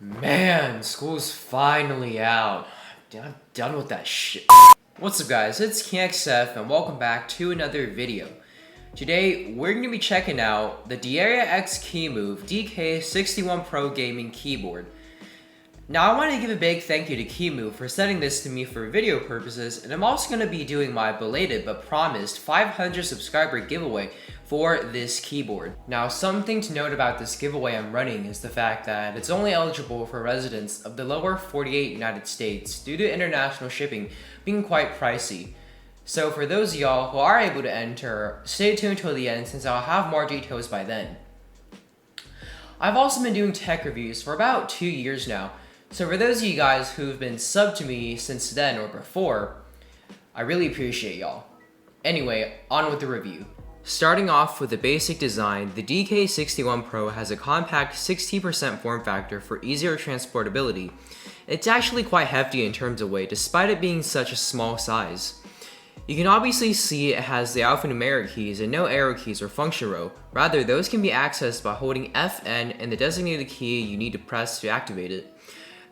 Man, school's finally out. I'm done with that shit. What's up guys, it's Keycaps and welcome back to another video. Today, we're going to be checking out the Dierya X Kemove DK61 Pro gaming keyboard. Now I want to give a big thank you to Kemove for sending this to me for video purposes, and I'm also going to be doing my belated but promised 500 subscriber giveaway for this keyboard. Now something to note about this giveaway I'm running is the fact that it's only eligible for residents of the lower 48 United States due to international shipping being quite pricey. So for those of y'all who are able to enter, stay tuned till the end since I'll have more details by then. I've also been doing tech reviews for about 2 years now. So for those of you guys who've been subbed to me since then or before, I really appreciate y'all. Anyway, on with the review. Starting off with the basic design, the DK61 Pro has a compact 60% form factor for easier transportability. It's actually quite hefty in terms of weight despite it being such a small size. You can obviously see it has the alphanumeric keys and no arrow keys or function row. Rather, those can be accessed by holding FN and the designated key you need to press to activate it.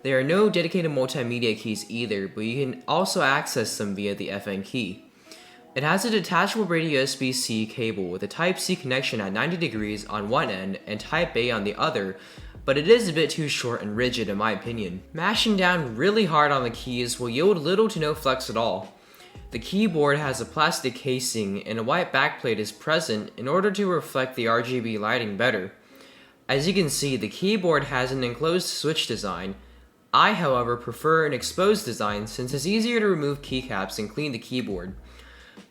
There are no dedicated multimedia keys either, but you can also access them via the FN key. It has a detachable radio USB-C cable with a Type-C connection at 90 degrees on one end and Type-A on the other, but it is a bit too short and rigid in my opinion. Mashing down really hard on the keys will yield little to no flex at all. The keyboard has a plastic casing and a white backplate is present in order to reflect the RGB lighting better. As you can see, the keyboard has an enclosed switch design. I, however, prefer an exposed design since it's easier to remove keycaps and clean the keyboard.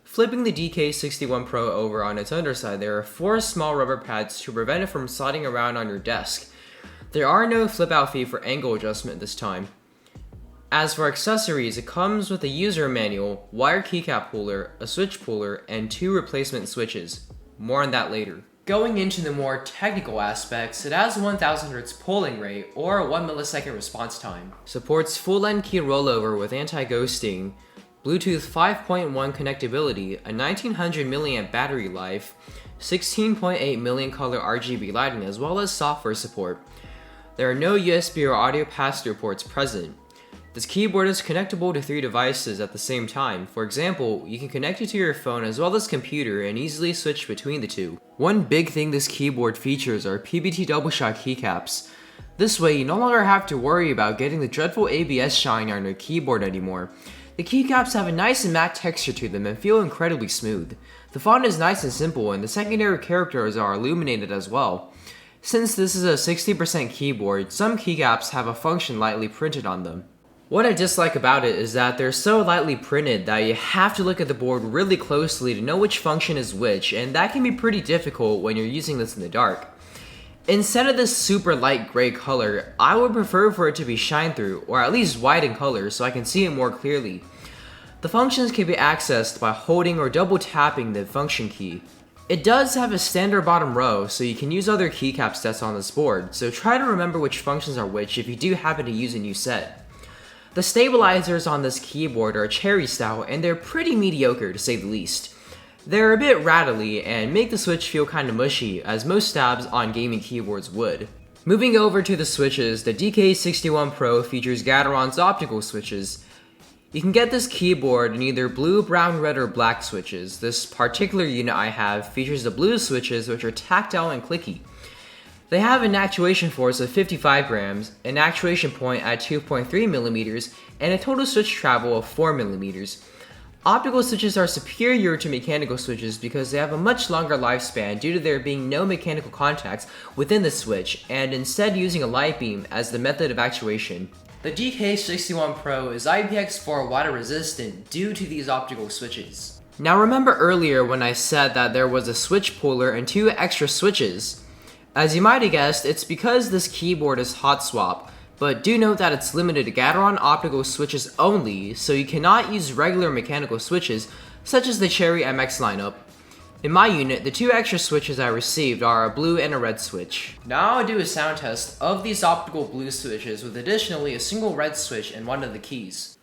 Flipping the DK61 Pro over on its underside, there are 4 small rubber pads to prevent it from sliding around on your desk. There are no flip-out feet for angle adjustment this time. As for accessories, it comes with a user manual, wire keycap holder, a switch puller, and 2 replacement switches. More on that later. Going into the more technical aspects, it has 1000 Hz polling rate or 1 millisecond response time. Supports full-length key rollover with anti-ghosting, Bluetooth 5.1 connectability, a 1900 mAh battery life, 16.8 million color RGB lighting, as well as software support. There are no USB or audio pass-through ports present. This keyboard is connectable to 3 devices at the same time. For example, you can connect it to your phone as well as computer and easily switch between the two. One big thing this keyboard features are PBT double shot keycaps. This way, you no longer have to worry about getting the dreadful ABS shine on your keyboard anymore. The keycaps have a nice and matte texture to them and feel incredibly smooth. The font is nice and simple and the secondary characters are illuminated as well. Since this is a 60% keyboard, some keycaps have a function lightly printed on them. What I dislike about it is that they're so lightly printed that you have to look at the board really closely to know which function is which, and that can be pretty difficult when you're using this in the dark. Instead of this super light gray color, I would prefer for it to be shine through, or at least white in color so I can see it more clearly. The functions can be accessed by holding or double tapping the function key. It does have a standard bottom row, so you can use other keycaps that's on this board, so try to remember which functions are which if you do happen to use a new set. The stabilizers on this keyboard are cherry style and they're pretty mediocre to say the least. They're a bit rattly and make the switch feel kinda mushy, as most stabs on gaming keyboards would. Moving over to the switches, the DK61 Pro features Gateron's optical switches. You can get this keyboard in either blue, brown, red, or black switches. This particular unit I have features the blue switches, which are tactile and clicky. They have an actuation force of 55 grams, an actuation point at 2.3 millimeters, and a total switch travel of 4 millimeters. Optical switches are superior to mechanical switches because they have a much longer lifespan due to there being no mechanical contacts within the switch, and instead using a light beam as the method of actuation. The DK61 Pro is IPX4 water resistant due to these optical switches. Now remember earlier when I said that there was a switch puller and 2 extra switches. As you might have guessed, it's because this keyboard is hot swap, but do note that it's limited to Gateron optical switches only, so you cannot use regular mechanical switches such as the Cherry MX lineup. In my unit, the 2 extra switches I received are a blue and a red switch. Now I'll do a sound test of these optical blue switches with additionally a single red switch in one of the keys.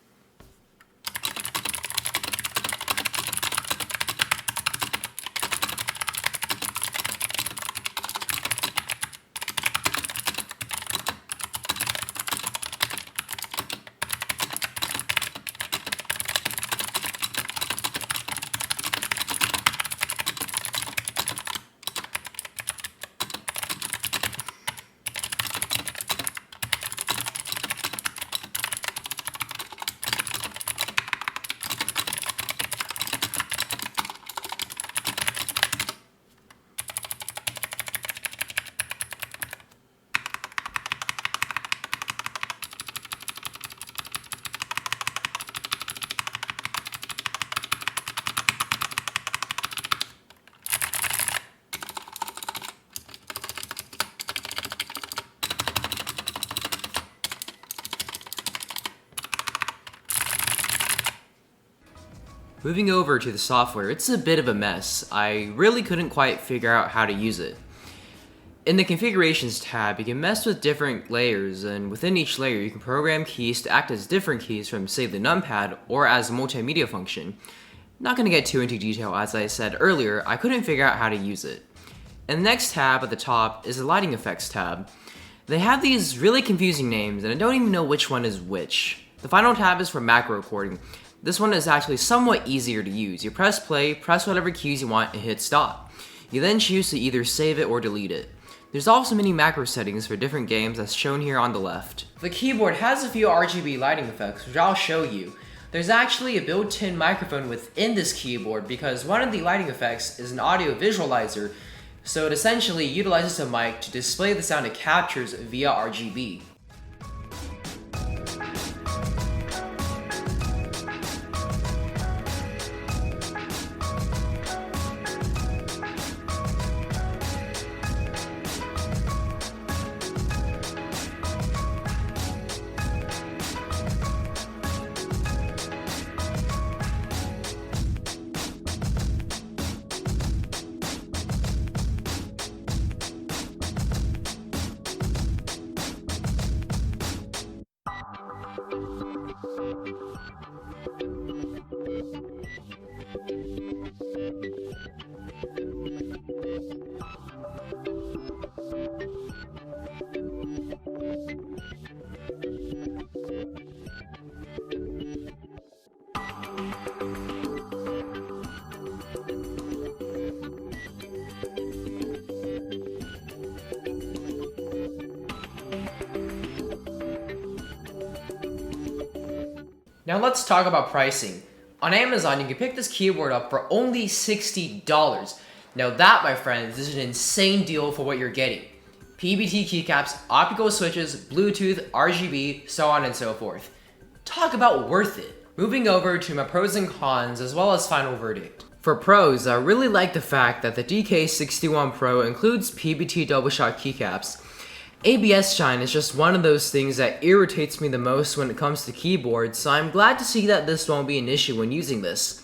Moving over to the software, it's a bit of a mess. I really couldn't quite figure out how to use it. In the configurations tab, you can mess with different layers, and within each layer you can program keys to act as different keys from, say, the numpad or as a multimedia function. Not going to get too into detail, as I said earlier, I couldn't figure out how to use it. And the next tab at the top is the lighting effects tab. They have these really confusing names, and I don't even know which one is which. The final tab is for macro recording. This one is actually somewhat easier to use. You press play, press whatever keys you want, and hit stop. You then choose to either save it or delete it. There's also many macro settings for different games as shown here on the left. The keyboard has a few RGB lighting effects, which I'll show you. There's actually a built-in microphone within this keyboard because one of the lighting effects is an audio visualizer, so it essentially utilizes a mic to display the sound it captures via RGB. Now let's talk about pricing. On Amazon, you can pick this keyboard up for only $60. Now that, my friends, is an insane deal for what you're getting. PBT keycaps, optical switches, Bluetooth, RGB, so on and so forth. Talk about worth it. Moving over to my pros and cons as well as final verdict. For pros, I really like the fact that the DK61 Pro includes PBT double shot keycaps. ABS shine is just one of those things that irritates me the most when it comes to keyboards, so I'm glad to see that this won't be an issue when using this.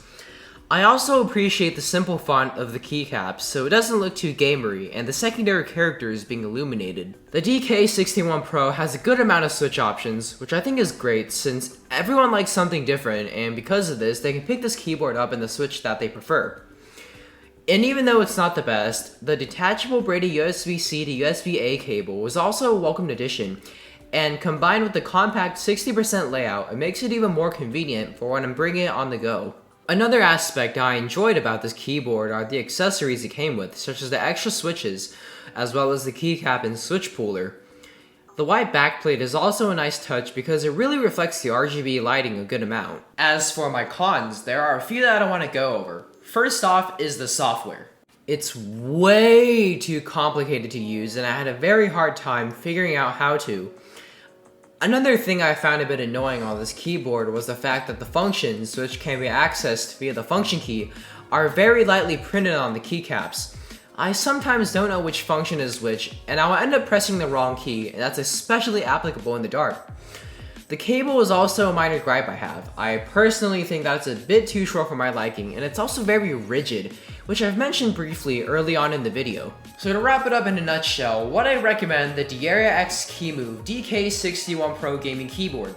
I also appreciate the simple font of the keycaps, so it doesn't look too gamery, and the secondary characters being illuminated. The DK61 Pro has a good amount of switch options, which I think is great since everyone likes something different, and because of this, they can pick this keyboard up in the switch that they prefer. And even though it's not the best, the detachable braided USB-C to USB-A cable was also a welcomed addition, and combined with the compact 60% layout, it makes it even more convenient for when I'm bringing it on the go. Another aspect I enjoyed about this keyboard are the accessories it came with, such as the extra switches, as well as the keycap and switch puller. The white backplate is also a nice touch because it really reflects the RGB lighting a good amount. As for my cons, there are a few that I want to go over. First off is the software. It's way too complicated to use and I had a very hard time figuring out how to. Another thing I found a bit annoying on this keyboard was the fact that the functions, which can be accessed via the function key, are very lightly printed on the keycaps. I sometimes don't know which function is which, and I will end up pressing the wrong key, and that's especially applicable in the dark. The cable is also a minor gripe I have. I personally think that's a bit too short for my liking, and it's also very rigid, which I've mentioned briefly early on in the video. So to wrap it up in a nutshell, would I recommend the Dierya X Kemove DK61 Pro gaming keyboard?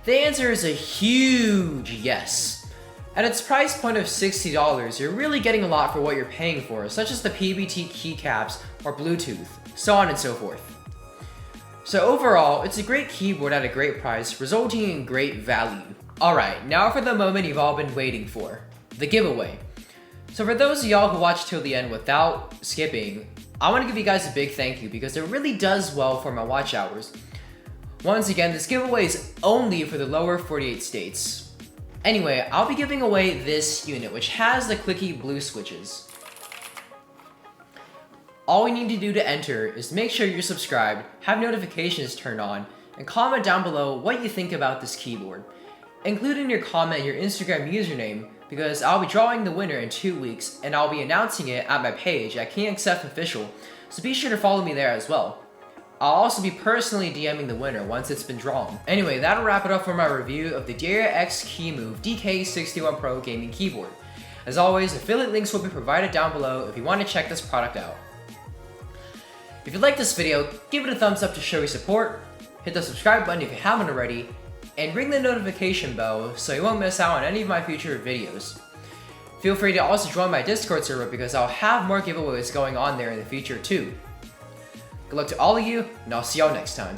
The answer is a huge yes. At its price point of $60, you're really getting a lot for what you're paying for, such as the PBT keycaps or Bluetooth, so on and so forth. So overall, it's a great keyboard at a great price, resulting in great value. Alright, now for the moment you've all been waiting for, the giveaway. So for those of y'all who watched till the end without skipping, I want to give you guys a big thank you because it really does well for my watch hours. Once again, this giveaway is only for the lower 48 states. Anyway, I'll be giving away this unit, which has the clicky blue switches. All you need to do to enter is make sure you're subscribed, have notifications turned on, and comment down below what you think about this keyboard. Include in your comment your Instagram username, because I'll be drawing the winner in 2 weeks, and I'll be announcing it at my page at KingXF Official, so be sure to follow me there as well. I'll also be personally DMing the winner once it's been drawn. Anyway, that'll wrap it up for my review of the Dierya X Kemove DK61 Pro gaming keyboard. As always, affiliate links will be provided down below if you want to check this product out. If you like this video, give it a thumbs up to show your support, hit the subscribe button if you haven't already, and ring the notification bell so you won't miss out on any of my future videos. Feel free to also join my Discord server because I'll have more giveaways going on there in the future too. Good luck to all of you, and I'll see y'all next time.